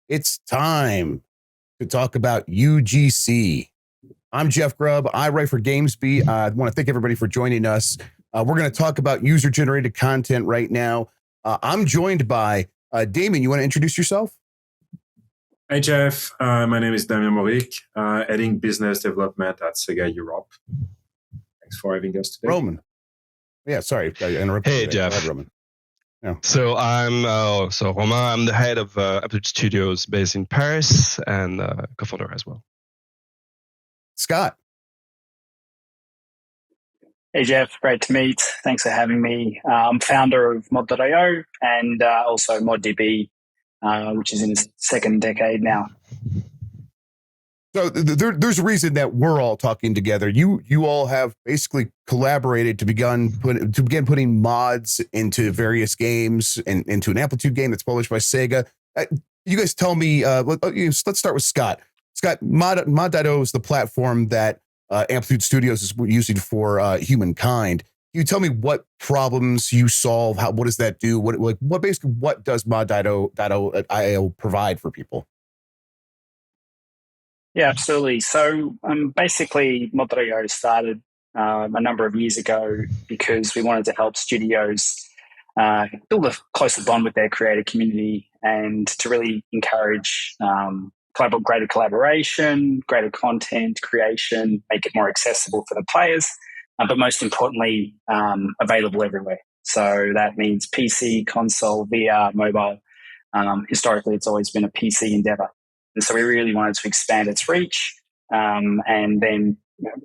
It's time to talk about UGC. I'm Jeff Grubb. I write for Gamesbeat. I want to thank everybody for joining us. We're going to talk about user-generated content right now. I'm joined by Damien. You want to introduce yourself? Hi, Jeff. My name is Damien Mauric, heading business development at SEGA Europe. Thanks for having us today. Romain. Yeah, sorry. I interrupted Hey, you. Jeff. Go ahead, Romain. Yeah. So I'm Romain. I'm the head of Amplitude Studios based in Paris and co-founder as well. Scott. Hey, Jeff. Great to meet. Thanks for having me. I'm founder of mod.io and also mod.io, which is in its second decade now. So there's a reason that we're all talking together. You all have basically collaborated to begin putting mods into various games and into an Amplitude game that's published by SEGA. You guys tell me. Let's start with Scott. Scott, mod.io is the platform that Amplitude Studios is using for humankind. Can you tell me what problems you solve? What does that do? What does mod.io provide for people? Yeah, absolutely. So basically, mod.io started a number of years ago because we wanted to help studios build a closer bond with their creator community and to really encourage greater collaboration, greater content creation, make it more accessible for the players, but most importantly, available everywhere. So that means PC, console, VR, mobile. Historically, it's always been a PC endeavor. And so we really wanted to expand its reach and then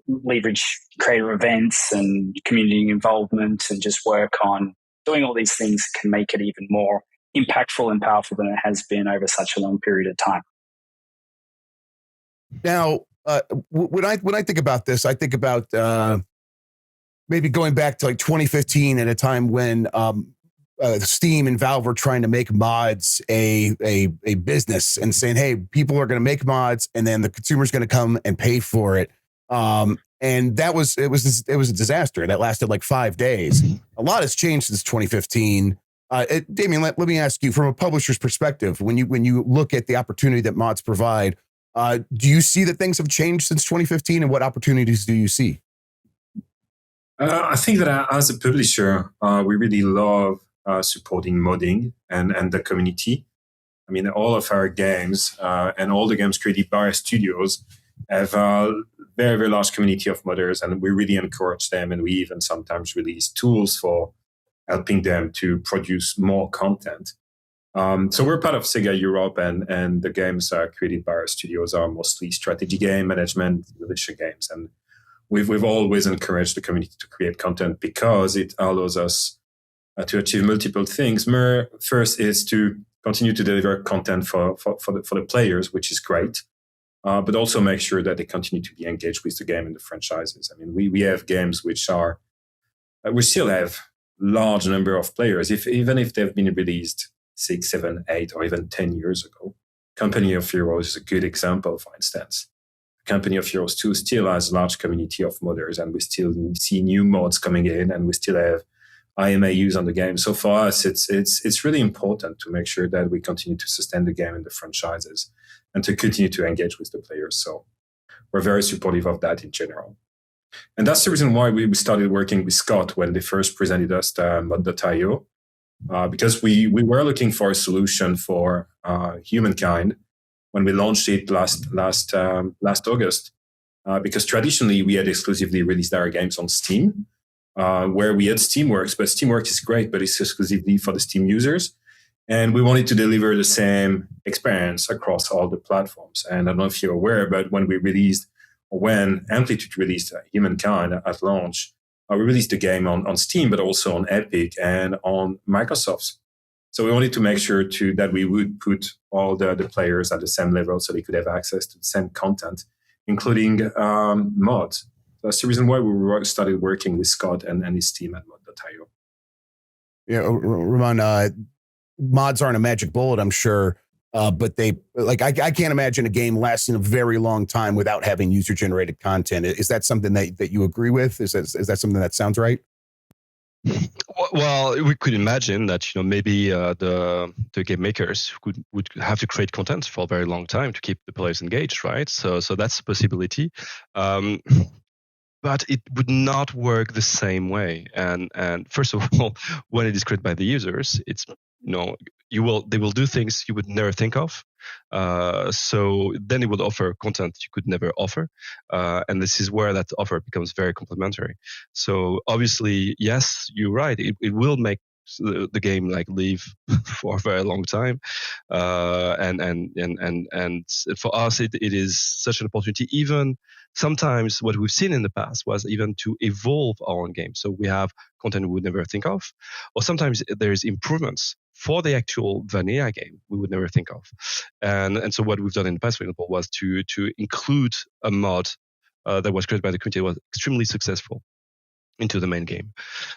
leverage creator events and community involvement and just work on doing all these things that can make it even more impactful and powerful than it has been over such a long period of time. Now, when I think about this, I think about maybe going back to like 2015 at a time when Steam and Valve were trying to make mods a business and saying, hey, people are going to make mods and then the consumer's going to come and pay for it. And it was a disaster that lasted like 5 days. A lot has changed since 2015. Damien, let me ask you, from a publisher's perspective, when you look at the opportunity that mods provide, do you see that things have changed since 2015, and what opportunities do you see? I think that as a publisher, we really love supporting modding and the community. I mean, all of our games and all the games created by our studios have a very, very large community of modders, and we really encourage them, and we even sometimes release tools for helping them to produce more content. So we're part of SEGA Europe, and the games created by our studios are mostly strategy game, management, militia games, and we've always encouraged the community to create content because it allows us to achieve multiple things. First is to continue to deliver content for the players, which is great, but also make sure that they continue to be engaged with the game and the franchises. I mean, we have games we still have large number of players, even if they've been released 6, 7, 8, or even 10 years ago. Company of Heroes is a good example, for instance. Company of Heroes 2 still has a large community of modders, and we still see new mods coming in, and we still have IMAUs on the game. So for us, it's really important to make sure that we continue to sustain the game and the franchises and to continue to engage with the players. So we're very supportive of that in general. And that's the reason why we started working with Scott when they first presented us the mod.io, because we were looking for a solution for humankind when we launched it last August, because traditionally we had exclusively released our games on Steam, where we had Steamworks, but Steamworks is great, but it's exclusively for the Steam users. And we wanted to deliver the same experience across all the platforms. And I don't know if you're aware, but when Amplitude released Humankind at launch, we released the game on Steam, but also on Epic and on Microsoft's. So we wanted to make sure that we would put all the players at the same level so they could have access to the same content, including mods. That's the reason why we started working with Scott and his team at mod.io. Yeah, Romain, mods aren't a magic bullet, I'm sure, but I can't imagine a game lasting a very long time without having user-generated content. Is that something that you agree with? Is that something that sounds right? Well, we could imagine that maybe the game makers would have to create content for a very long time to keep the players engaged, right? So that's a possibility, but it would not work the same way. And first of all, when it is created by the users, it's they will do things you would never think of. So then it would offer content you could never offer. And this is where that offer becomes very complementary. So obviously, yes, you're right. It will make the game live for a very long time. And for us, it is such an opportunity. Even sometimes what we've seen in the past was even to evolve our own game. So we have content we would never think of, or sometimes there's improvements for the actual vanilla game we would never think of. And so what we've done in the past, for example, was to include a mod that was created by the community that was extremely successful into the main game.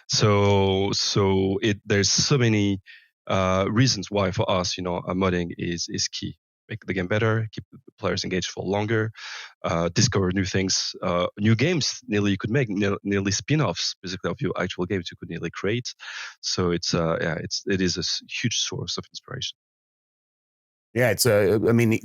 So there's so many reasons why for us, modding is key. Make the game better, keep the players engaged for longer, discover new things, new games. Nearly you could make nearly spin-offs, basically, of your actual games you could nearly create. So it is a huge source of inspiration. Yeah, it's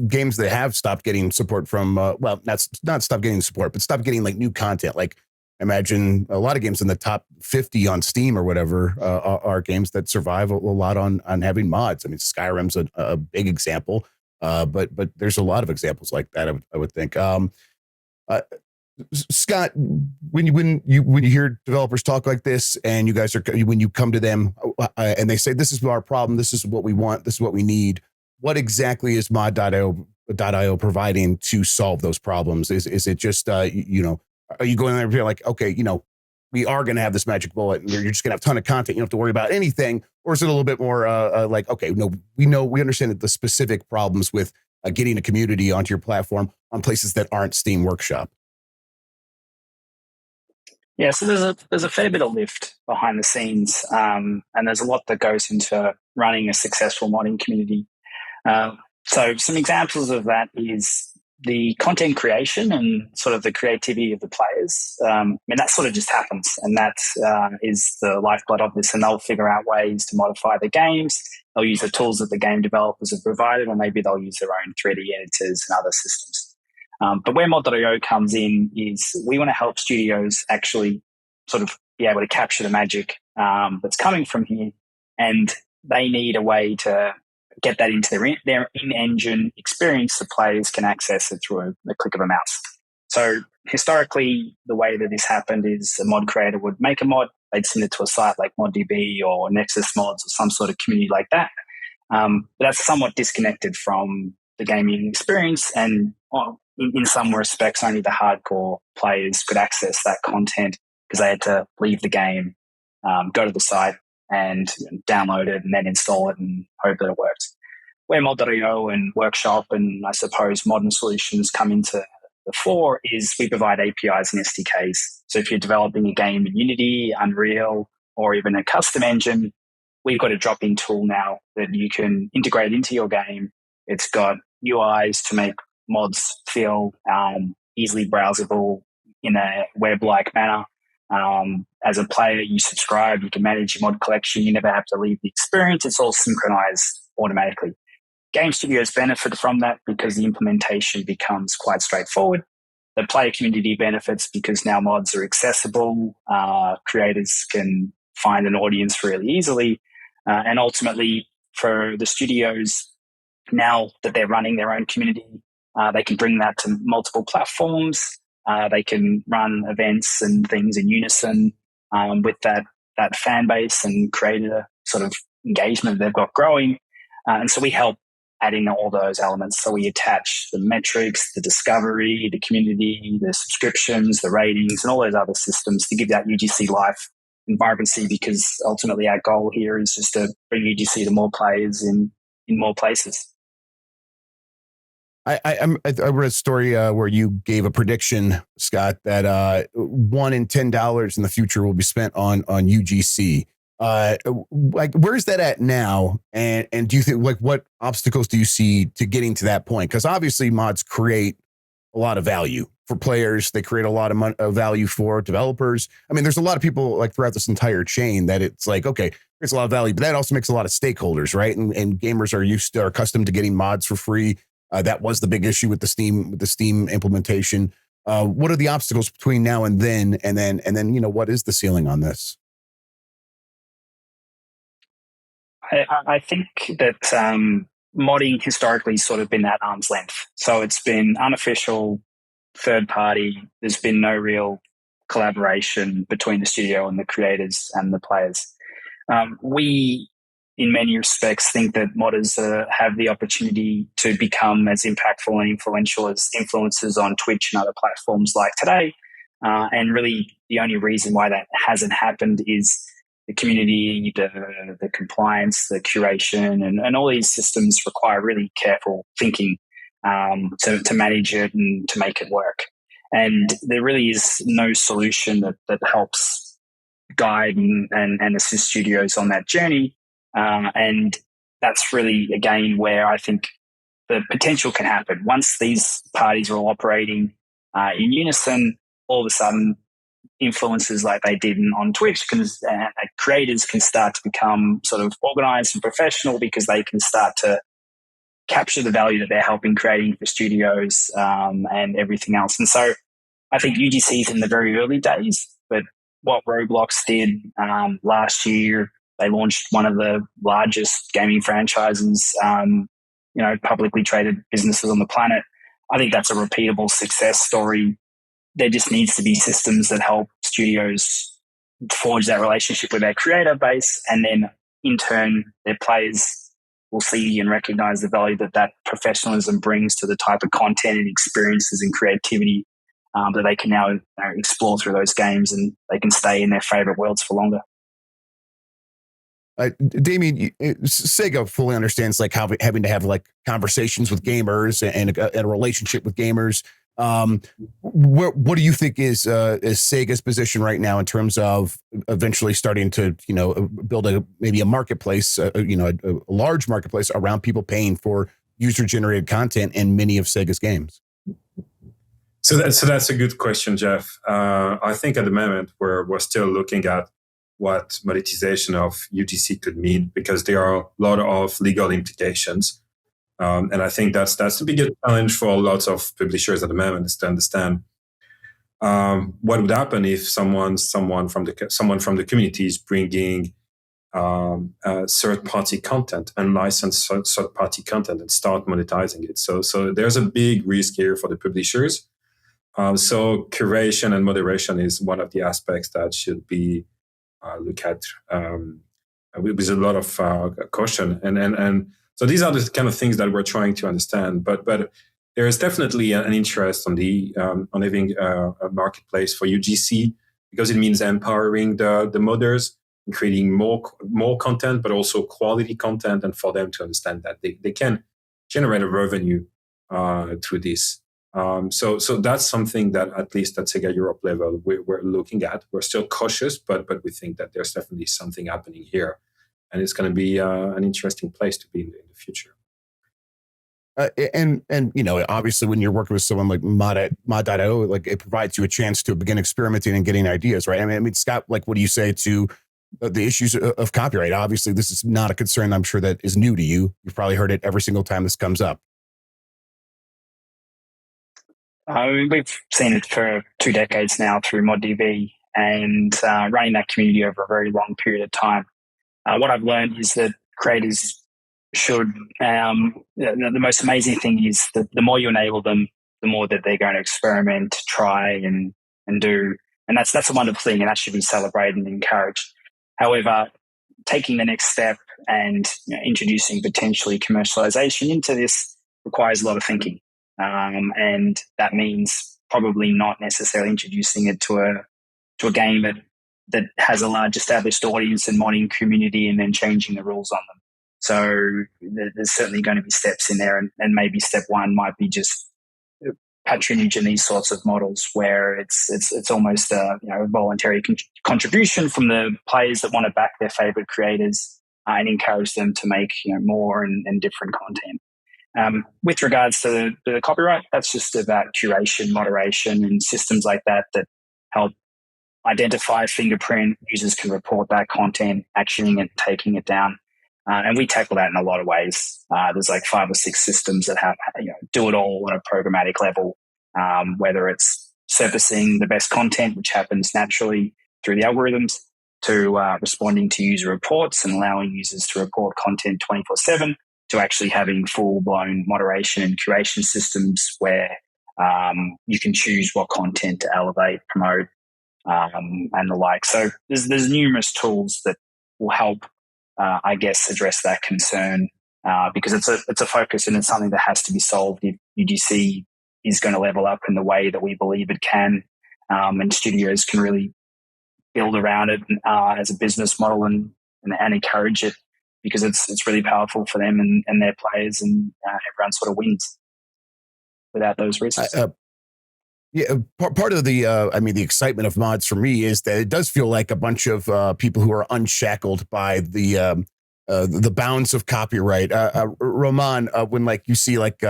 games that have stopped getting support from not stopped getting support, but stopped getting new content. Like, imagine a lot of games in the top 50 on Steam or whatever are games that survive a lot on having mods. I mean, Skyrim's a big example. But there's a lot of examples like that. I would think. Scott, when you hear developers talk like this, and you guys when you come to them and they say, "This is our problem. This is what we want. This is what we need." What exactly is mod.io providing to solve those problems? Is it just are you going there and being like, okay, we are going to have this magic bullet and you're just going to have a ton of content. You don't have to worry about anything. Or is it a little bit more like, okay, no, we understand that the specific problems with getting a community onto your platform on places that aren't Steam Workshop? Yeah, so there's a fair bit of lift behind the scenes, and there's a lot that goes into running a successful modding community. So some examples of that is the content creation and sort of the creativity of the players. That sort of just happens, and that is the lifeblood of this. And they'll figure out ways to modify the games. They'll use the tools that the game developers have provided, or maybe they'll use their own 3D editors and other systems. But where mod.io comes in is we want to help studios actually sort of be able to capture the magic that's coming from here, and they need a way to get that into their in-engine experience so players can access it through a click of a mouse. So historically, the way that this happened is a mod creator would make a mod, they'd send it to a site like ModDB or Nexus Mods or some sort of community like that. But that's somewhat disconnected from the gaming experience, and in some respects, only the hardcore players could access that content because they had to leave the game, go to the site and download it and then install it and hope that it works. Where mod.io and Workshop and I suppose modern solutions come into the fore is we provide APIs and SDKs. So if you're developing a game in Unity, Unreal, or even a custom engine, we've got a drop-in tool now that you can integrate into your game. It's got UIs to make mods feel easily browsable in a web-like manner. As a player, you subscribe, you can manage your mod collection, you never have to leave the experience. It's all synchronized automatically. Game studios benefit from that because the implementation becomes quite straightforward. The player community benefits because now mods are accessible. Creators can find an audience really easily. And ultimately, for the studios, now that they're running their own community, they can bring that to multiple platforms. They can run events and things in unison with that fan base and create a sort of engagement they've got growing. And so we help add in all those elements. So we attach the metrics, the discovery, the community, the subscriptions, the ratings, and all those other systems to give that UGC life and vibrancy, because ultimately our goal here is just to bring UGC to more players in more places. I read a story where you gave a prediction, Scott, that $1 in $10 in the future will be spent on UGC. Where's that at now? And do you think what obstacles do you see to getting to that point? Because obviously mods create a lot of value for players. They create a lot of value for developers. I mean, there's a lot of people like throughout this entire chain that it's like, okay, there's a lot of value, but that also makes a lot of stakeholders, right? And gamers are accustomed to getting mods for free. That was the big issue with the Steam implementation. What are the obstacles between now and then? And then, what is the ceiling on this? I think that modding historically sort of been at arm's length. So it's been unofficial, third party. There's been no real collaboration between the studio and the creators and the players. We, in many respects, think that modders have the opportunity to become as impactful and influential as influencers on Twitch and other platforms like today. And really, the only reason why that hasn't happened is the community, the compliance, the curation, and all these systems require really careful thinking to manage it and to make it work. And there really is no solution that helps guide and assist studios on that journey. And that's really, again, where I think the potential can happen. Once these parties are all operating in unison, all of a sudden, influencers like they did on Twitch, creators can start to become sort of organized and professional because they can start to capture the value that they're helping creating for studios and everything else. And so I think UGC is in the very early days, but what Roblox did last year, they launched one of the largest gaming franchises, publicly traded businesses on the planet. I think that's a repeatable success story. There just needs to be systems that help studios forge that relationship with their creator base, and then in turn, their players will see and recognize the value that professionalism brings to the type of content and experiences and creativity that they can now explore through those games, and they can stay in their favorite worlds for longer. Damien, SEGA fully understands like how having to have like conversations with gamers and a relationship with gamers. What do you think is SEGA's position right now in terms of eventually starting to build maybe a marketplace, a large marketplace around people paying for user generated content in many of SEGA's games? So that's a good question, Jeff. I think at the moment we're still looking at what monetization of UGC could mean, because there are a lot of legal implications. And I think that's the biggest challenge for lots of publishers at the moment, is to understand what would happen if someone from the community is bringing third-party content, unlicensed third-party content, and start monetizing it. So there's a big risk here for the publishers. So curation and moderation is one of the aspects that should be looked at with a lot of caution. And so these are the kind of things that we're trying to understand. But there is definitely an interest on having a marketplace for UGC, because it means empowering the modders and creating more content, but also quality content, and for them to understand that they can generate a revenue through this. So that's something that at least at SEGA Europe level we're looking at. We're still cautious, but we think that there's definitely something happening here. And it's going to be an interesting place to be in the future. And obviously, when you're working with someone like mod.io, like it provides you a chance to begin experimenting and getting ideas, right? I mean, Scott, like, what do you say to the issues of copyright? Obviously, this is not a concern, I'm sure, that is new to you. You've probably heard it every single time this comes up. We've seen it for 2 decades now through mod.io and running that community over a very long period of time. What I've learned is that creators should, the most amazing thing is that the more you enable them, the more that they're going to experiment, try and do. And that's a wonderful thing, and that should be celebrated and encouraged. However, taking the next step and introducing potentially commercialization into this requires a lot of thinking. And that means probably not necessarily introducing it to a game that has a large established audience and modding community and then changing the rules on them. So there's certainly going to be steps in there, and maybe step one might be just patronage in these sorts of models where it's almost a voluntary contribution from the players that want to back their favorite creators and encourage them to make more and different content. With regards to the copyright, that's just about curation, moderation, and systems like that help identify fingerprint. Users can report that content, actioning and taking it down. And we tackle that in a lot of ways. There's like 5 or 6 systems that have do it all on a programmatic level, whether it's surfacing the best content, which happens naturally through the algorithms, to responding to user reports and allowing users to report content 24/7, to actually having full-blown moderation and curation systems where you can choose what content to elevate, promote, and the like. So there's numerous tools that will help, I guess, address that concern, because it's a focus and it's something that has to be solved if UGC is going to level up in the way that we believe it can, and studios can really build around it as a business model and encourage it, because it's really powerful for them and their players, and everyone sort of wins without those risks. Yeah, part of the the excitement of mods for me is that it does feel like a bunch of people who are unshackled by the bounds of copyright. Romain, when like you see like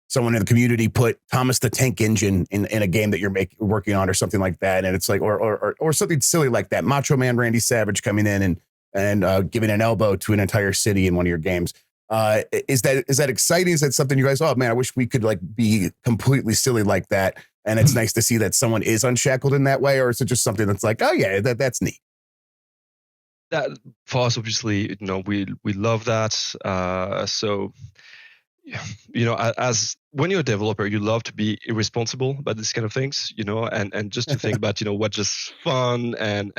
someone in the community put Thomas the Tank Engine in a game that you're working on or something like that, and it's like or something silly like that, Macho Man Randy Savage coming in and giving an elbow to an entire city in one of your games. Is that exciting? Is that something you guys? Oh man, I wish we could like be completely silly like that. And it's nice to see that someone is unshackled in that way, or is it just something that's like, oh yeah, that's neat? That for us, obviously, we love that. So, as when you're a developer, you love to be irresponsible about these kind of things, and just to think about, what's just fun and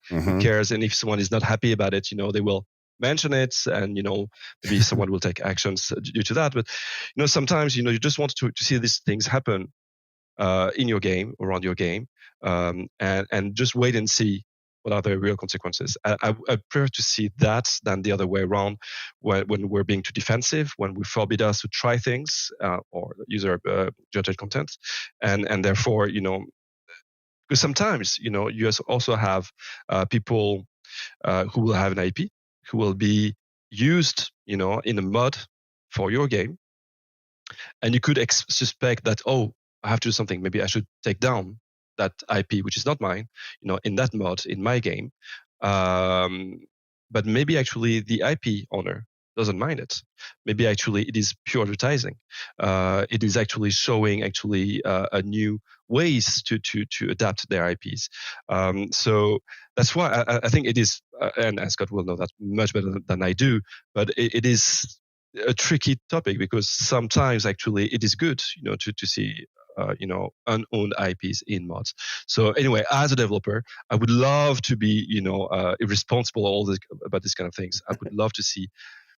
who cares, and if someone is not happy about it, they will mention it, and maybe someone will take actions due to that. But sometimes you just want to see these things happen in your game, around your game, and just wait and see what are the real consequences. I prefer to see that than the other way around, when we're being too defensive, when we forbid us to try things or user generated content, and therefore, because sometimes you also have people who will have an IP who will be used in a mod for your game, and you could suspect that, oh, I have to do something. Maybe I should take down that IP, which is not mine, in that mod in my game. But maybe actually the IP owner doesn't mind it. Maybe actually it is pure advertising. It is actually showing a new ways to adapt their IPs. So that's why I think it is, and Scott will know that much better than I do, but it is a tricky topic, because sometimes actually it is good, to see unowned IPs in mods. So anyway, as a developer, I would love to be, irresponsible about these kind of things. I would love to see,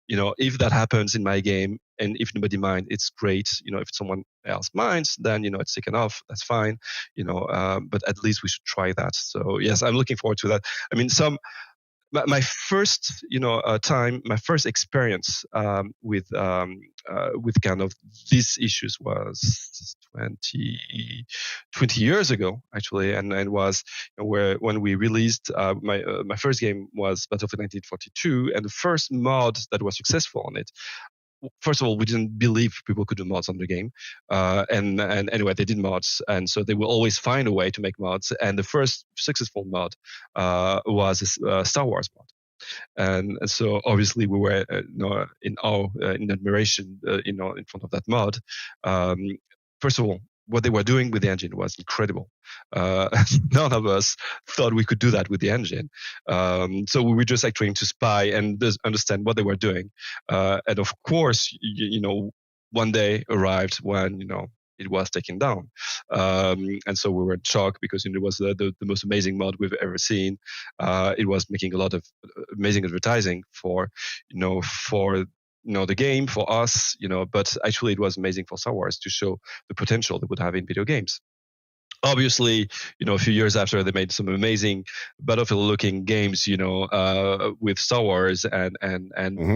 if that happens in my game, and if nobody minds, it's great. If someone else minds, then it's taken off. That's fine. But at least we should try that. So yes, I'm looking forward to that. I mean, my first my first experience with kind of these issues was 20 years ago, actually, and was when we released my first game was Battlefield 1942, and the first mod that was successful on it. First of all, we didn't believe people could do mods on the game, and anyway, they did mods, and so they will always find a way to make mods. And the first successful mod was a Star Wars mod, and so obviously we were in awe, in admiration, in front of that mod. First of all, what they were doing with the engine was incredible. None of us thought we could do that with the engine. So we were just like trying to spy and just understand what they were doing. And of course, one day arrived when, it was taken down. And so we were in shock, because it was the most amazing mod we've ever seen. It was making a lot of amazing advertising for the game, for us, but actually it was amazing for Star Wars to show the potential they would have in video games. Obviously, a few years after, they made some amazing Battlefield-looking games, with Star Wars and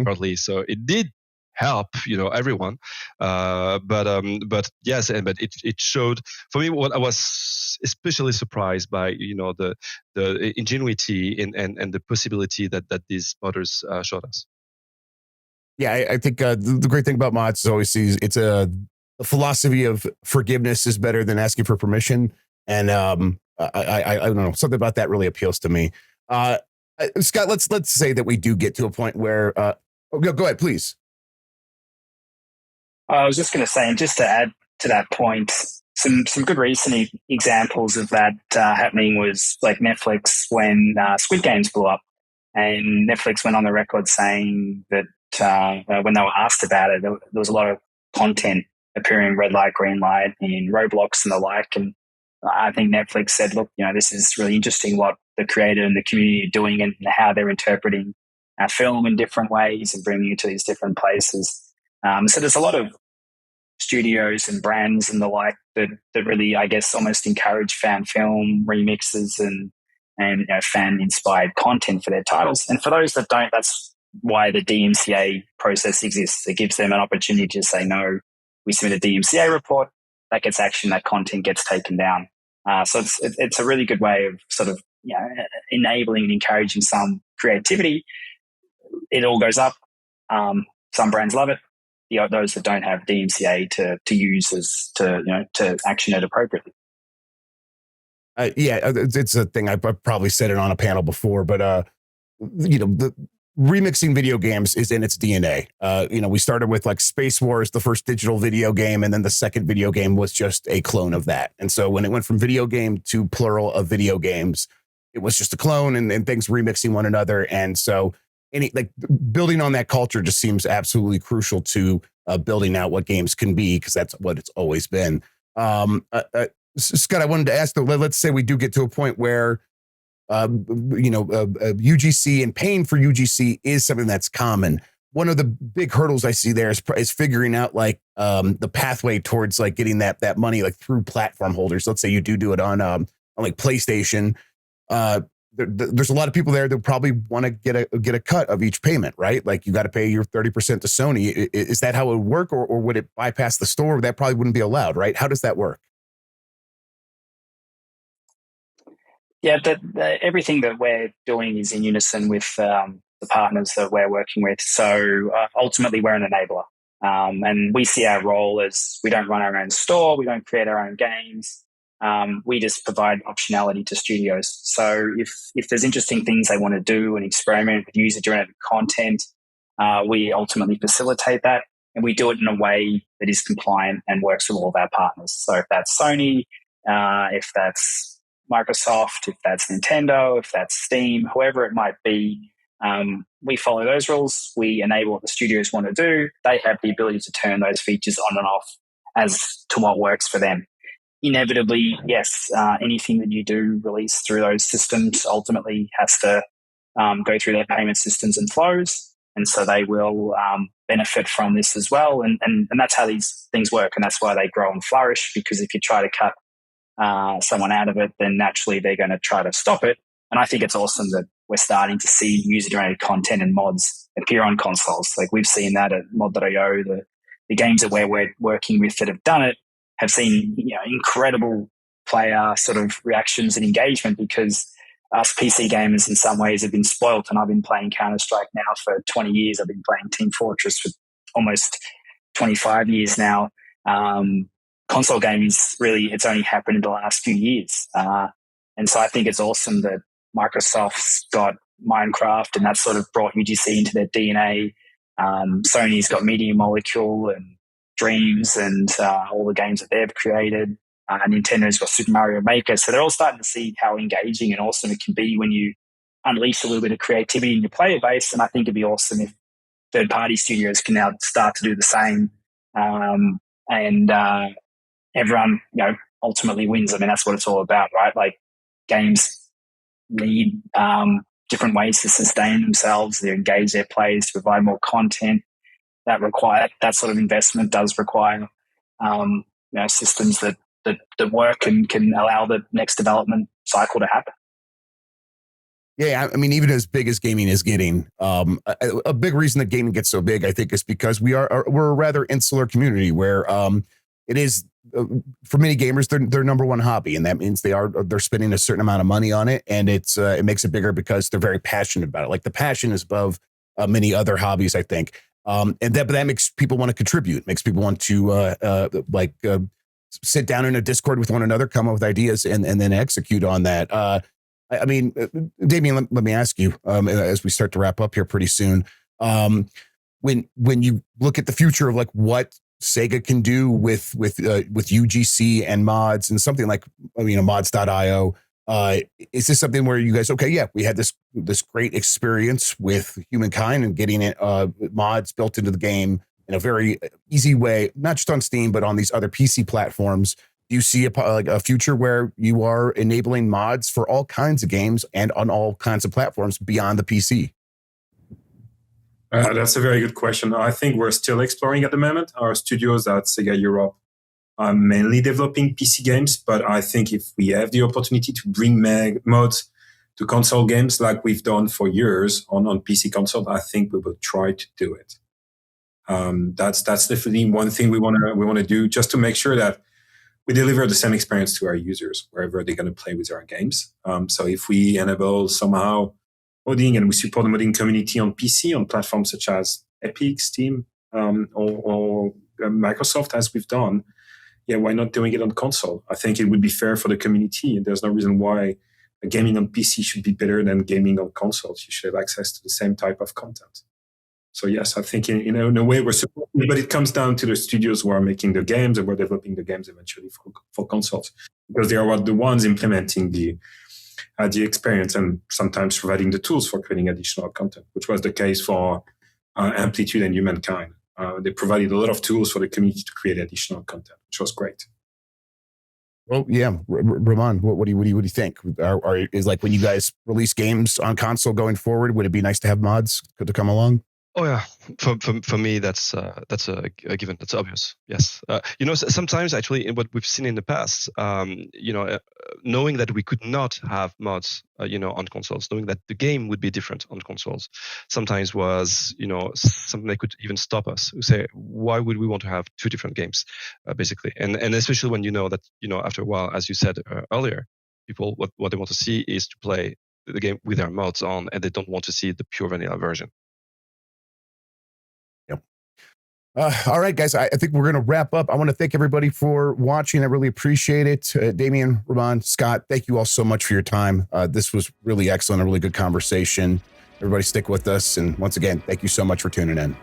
partly, so it did help, everyone. But yes, but it showed for me what I was especially surprised by, the ingenuity and the possibility that these modders showed us. Yeah, I think the great thing about mods is always it's a philosophy of forgiveness is better than asking for permission, and I don't know, something about that really appeals to me. Scott, let's say that we do get to a point where go ahead, please. I was just going to say, and just to add to that point, some good recent examples of that happening was like Netflix when Squid Games blew up, and Netflix went on the record saying that when they were asked about it, there was a lot of content appearing red light, green light in Roblox and the like. And I think Netflix said, look, this is really interesting what the creator and the community are doing and how they're interpreting our film in different ways and bringing it to these different places. So there's a lot of studios and brands and the like that really, I guess, almost encourage fan film remixes and fan inspired content for their titles. And for those that don't, that's why the DMCA process exists. It gives them an opportunity to say, no, we submit a DMCA report, that gets action, that content gets taken down. So it's a really good way of sort of enabling and encouraging some creativity. It all goes up. Some brands love it. Those that don't have DMCA to use as to action it appropriately. It's a thing. I've probably said it on a panel before, but the remixing video games is in its DNA. We started with like Space Wars, the first digital video game, and then the second video game was just a clone of that. And so when it went from video game to plural of video games, it was just a clone and things remixing one another. And so building on that culture just seems absolutely crucial to building out what games can be, because that's what it's always been. Scott, I wanted to ask, though, let's say we do get to a point where UGC and paying for UGC is something that's common. One of the big hurdles I see there is figuring out the pathway towards like getting that money like through platform holders. Let's say you do it on like PlayStation. There's a lot of people there that probably want to get a cut of each payment, right? Like you got to pay your 30% to Sony. Is that how it would work, or would it bypass the store? That probably wouldn't be allowed, right? How does that work? Yeah, everything that we're doing is in unison with the partners that we're working with. So ultimately, we're an enabler. And we see our role as we don't run our own store, we don't create our own games. We just provide optionality to studios. So if there's interesting things they want to do and experiment with user-generated content, we ultimately facilitate that. And we do it in a way that is compliant and works with all of our partners. So if that's Sony, if that's Microsoft, if that's Nintendo, if that's Steam, whoever it might be, we follow those rules. We enable what the studios want to do. They have the ability to turn those features on and off as to what works for them. Inevitably, yes, anything that you do release through those systems ultimately has to go through their payment systems and flows. And so they will benefit from this as well. And that's how these things work. And that's why they grow and flourish, because if you try to cut someone out of it, then naturally they're going to try to stop it. And I think it's awesome that we're starting to see user-generated content and mods appear on consoles. Like we've seen that at mod.io. The games that we're working with that have done it have seen incredible player sort of reactions and engagement, because us PC gamers in some ways have been spoilt. And I've been playing Counter-Strike now for 20 years. I've been playing Team Fortress for almost 25 years now. Console gaming is really, it's only happened in the last few years. And so I think it's awesome that Microsoft's got Minecraft and that sort of brought UGC into their DNA. Sony's got Media Molecule and Dreams and all the games that they've created. Nintendo's got Super Mario Maker. So they're all starting to see how engaging and awesome it can be when you unleash a little bit of creativity in your player base. And I think it'd be awesome if third-party studios can now start to do the same. Everyone, ultimately wins. I mean, that's what it's all about, right? Like games need different ways to sustain themselves. They engage their players to provide more content. That sort of investment does require systems that work and can allow the next development cycle to happen. Yeah, I mean, even as big as gaming is getting, a big reason that gaming gets so big, I think, is because we're a rather insular community where it is for many gamers their number one hobby, and that means they're spending a certain amount of money on it, and it makes it bigger because they're very passionate about it. Like the passion is above many other hobbies, I think. But that makes people want to contribute, makes people want to sit down in a Discord with one another, come up with ideas, and then execute on that. I mean, Damien, let me ask you, as we start to wrap up here pretty soon, when you look at the future of like what SEGA can do with UGC and mods and something like, mods.io, is this something where you guys, okay, yeah, we had this great experience with Humankind and getting it mods built into the game in a very easy way, not just on Steam, but on these other PC platforms. Do you see a future where you are enabling mods for all kinds of games and on all kinds of platforms beyond the PC? That's a very good question. I think we're still exploring at the moment. Our studios at SEGA Europe are mainly developing PC games, but I think if we have the opportunity to bring mods to console games like we've done for years on PC console, I think we will try to do it. That's definitely one thing we want to do, just to make sure that we deliver the same experience to our users wherever they're going to play with our games. So if we enable somehow modding and we support the modding community on PC on platforms such as Epic, Steam, or Microsoft, as we've done, yeah, why not doing it on console? I think it would be fair for the community, and there's no reason why gaming on PC should be better than gaming on consoles. You should have access to the same type of content. So yes, I think in a way we're supporting, but it comes down to the studios who are making the games and we're developing the games eventually for consoles, because they are the ones implementing the experience and sometimes providing the tools for creating additional content, which was the case for Amplitude and Humankind. They provided a lot of tools for the community to create additional content, which was great. Well, yeah, Romain, what do you think? Is like when you guys release games on console going forward, would it be nice to have mods to come along? Oh yeah, for me that's a given. That's obvious. Yes, sometimes actually in what we've seen in the past, knowing that we could not have mods, on consoles, knowing that the game would be different on consoles, sometimes was something that could even stop us. We say, why would we want to have two different games, basically, and especially when that after a while, as you said earlier, people what they want to see is to play the game with their mods on, and they don't want to see the pure vanilla version. All right, guys, I think we're going to wrap up. I want to thank everybody for watching. I really appreciate it. Damien, Romain, Scott, thank you all so much for your time. This was really excellent, a really good conversation. Everybody stick with us. And once again, thank you so much for tuning in.